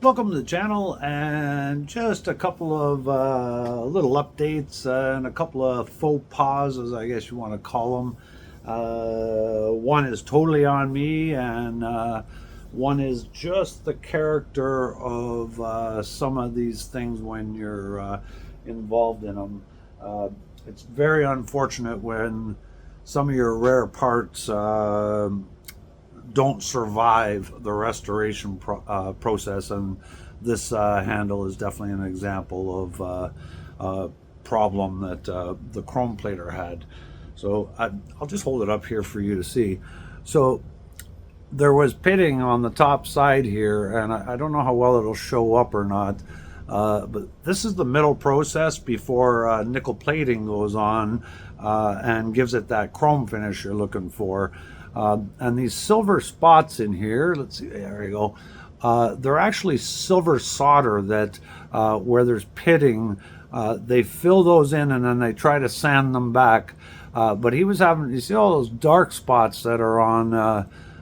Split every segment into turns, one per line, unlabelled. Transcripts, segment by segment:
Welcome to the channel, and just a couple of little updates and a couple of faux pas, as I guess you want to call them. One is totally on me, and one is just the character of some of these things when you're involved in them. It's very unfortunate when some of your rare parts don't survive the restoration process, and this handle is definitely an example of a problem that the chrome plater had. So I'll just hold it up here for you to see. So there was pitting on the top side here, and I don't know how well it'll show up or not, but this is the middle process before nickel plating goes on and gives it that chrome finish you're looking for. And these silver spots in here, let's see, there you go. They're actually silver solder that where there's pitting, they fill those in and then they try to sand them back. But he was having, you see all those dark spots that are on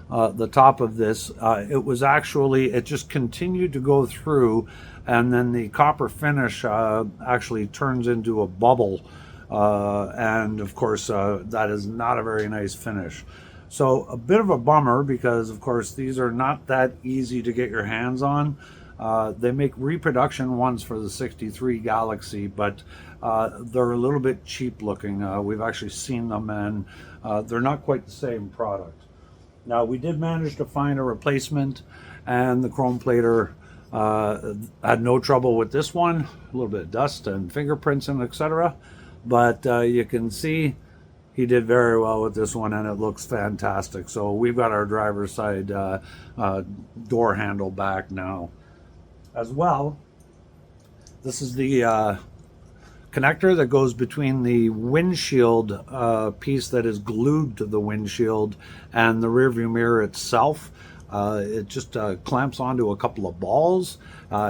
the top of this. It was actually, it just continued to go through, and then the copper finish actually turns into a bubble. And of course, that is not a very nice finish. So a bit of a bummer, because of course these are not that easy to get your hands on. They make reproduction ones for the 63 Galaxy, but they're a little bit cheap looking. We've actually seen them, and they're not quite the same product. Now, we did manage to find a replacement, and the chrome plater had no trouble with this one. A little bit of dust and fingerprints and etc. But you can see he did very well with this one, and it looks fantastic. So we've got our driver's side door handle back now as well. This is the connector that goes between the windshield piece that is glued to the windshield and the rearview mirror itself. It just clamps onto a couple of balls.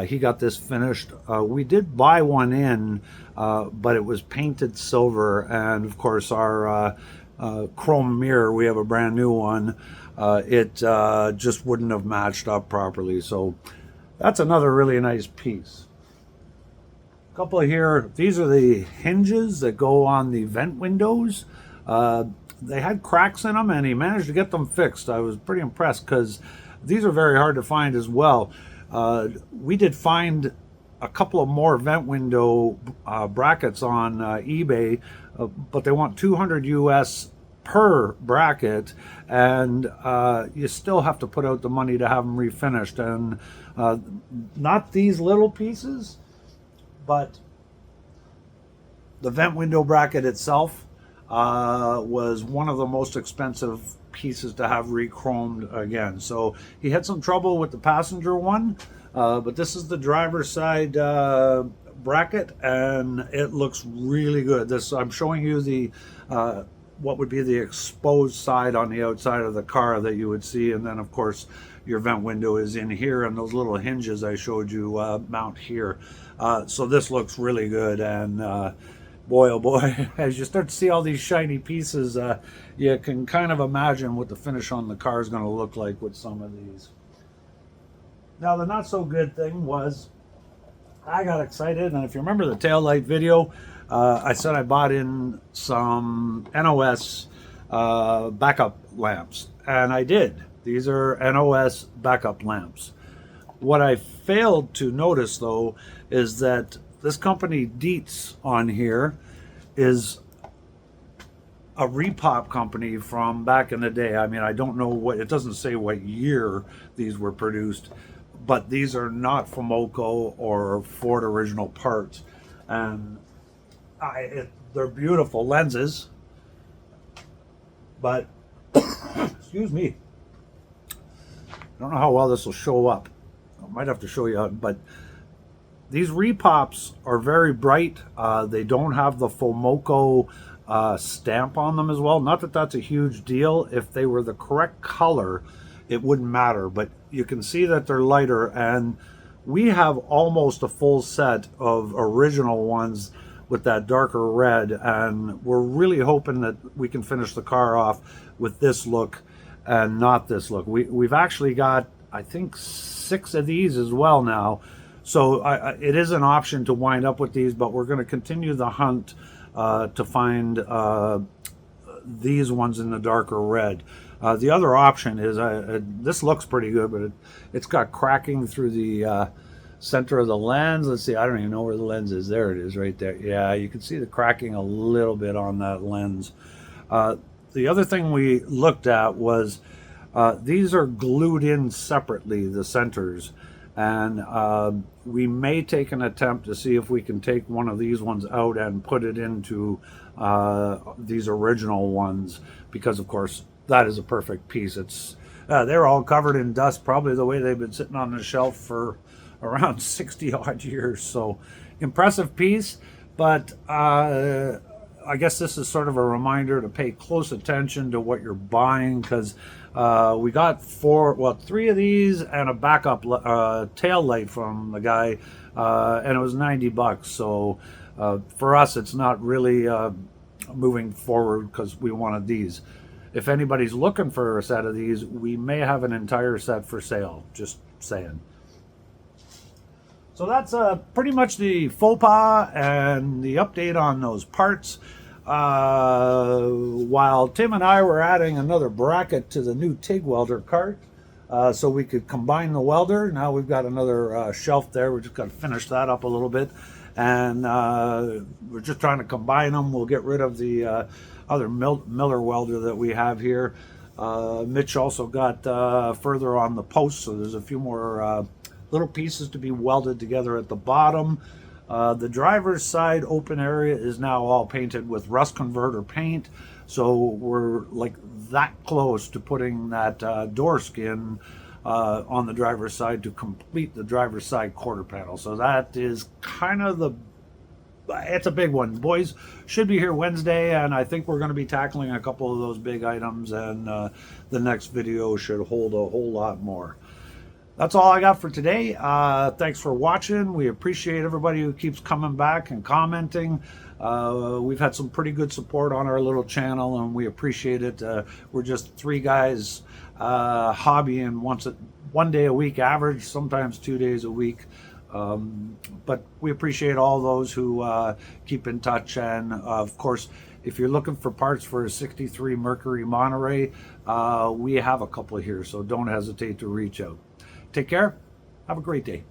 He got this finished. We did buy one in, but it was painted silver, and of course our chrome mirror, we have a brand new one, it just wouldn't have matched up properly. So that's another really nice piece. A couple of here, these are the hinges that go on the vent windows. They had cracks in them, and he managed to get them fixed. I was pretty impressed, because these are very hard to find as well. We did find a couple of more vent window brackets on eBay, but they want 200 US per bracket, and you still have to put out the money to have them refinished. And not these little pieces, but the vent window bracket itself was one of the most expensive pieces to have re-chromed again. So he had some trouble with the passenger one, but this is the driver's side bracket, and it looks really good. This, I'm showing you the what would be the exposed side on the outside of the car that you would see, and then of course your vent window is in here, and those little hinges I showed you mount here. So this looks really good, and boy, oh boy, as you start to see all these shiny pieces, you can kind of imagine what the finish on the car is going to look like with some of these. Now, the not so good thing was, I got excited, and if you remember the taillight video, I said I bought in some NOS backup lamps, and I did. These are NOS backup lamps. What I failed to notice, though, is that this company Dietz on here is a repop company from back in the day. I mean, I don't know what, it doesn't say what year these were produced, but these are not Fomoco or Ford original parts. And they're beautiful lenses, but excuse me, I don't know how well this will show up. I might have to show you, but these repops are very bright. They don't have the Fomoco stamp on them as well. Not that that's a huge deal. If they were the correct color, it wouldn't matter. But you can see that they're lighter, and we have almost a full set of original ones with that darker red, and we're really hoping that we can finish the car off with this look and not this look. We've actually got, I think, 6 of these as well now. So it is an option to wind up with these, but we're going to continue the hunt to find these ones in the darker red. The other option is, this looks pretty good, but it's got cracking through the center of the lens. Let's see, I don't even know where the lens is. There it is right there. Yeah, you can see the cracking a little bit on that lens. The other thing we looked at was these are glued in separately, the centers. And we may take an attempt to see if we can take one of these ones out and put it into these original ones, because of course that is a perfect piece. It's they're all covered in dust, probably the way they've been sitting on the shelf for around 60 odd years. So impressive piece, but I guess this is sort of a reminder to pay close attention to what you're buying, because we got 3 of these and a backup tail light from the guy, and it was $90. So for us, it's not really moving forward, because we wanted these. If anybody's looking for a set of these, we may have an entire set for sale. Just saying. So that's pretty much the faux pas and the update on those parts. While Tim and I were adding another bracket to the new TIG welder cart, so we could combine the welder. Now we've got another shelf there. We're just going to finish that up a little bit, and we're just trying to combine them. We'll get rid of the other Miller welder that we have here. Mitch also got further on the post, so there's a few more little pieces to be welded together at the bottom. The driver's side open area is now all painted with rust converter paint, so we're like that close to putting that door skin on the driver's side to complete the driver's side quarter panel. So that is kind of it's a big one. Boys should be here Wednesday, and I think we're going to be tackling a couple of those big items, and the next video should hold a whole lot more. That's all I got for today. Thanks for watching. We appreciate everybody who keeps coming back and commenting. We've had some pretty good support on our little channel, and we appreciate it. We're just 3 guys hobbying one day a week average, sometimes 2 days a week. But we appreciate all those who keep in touch. And of course, if you're looking for parts for a 63 Mercury Monterey, we have a couple here, so don't hesitate to reach out. Take care. Have a great day.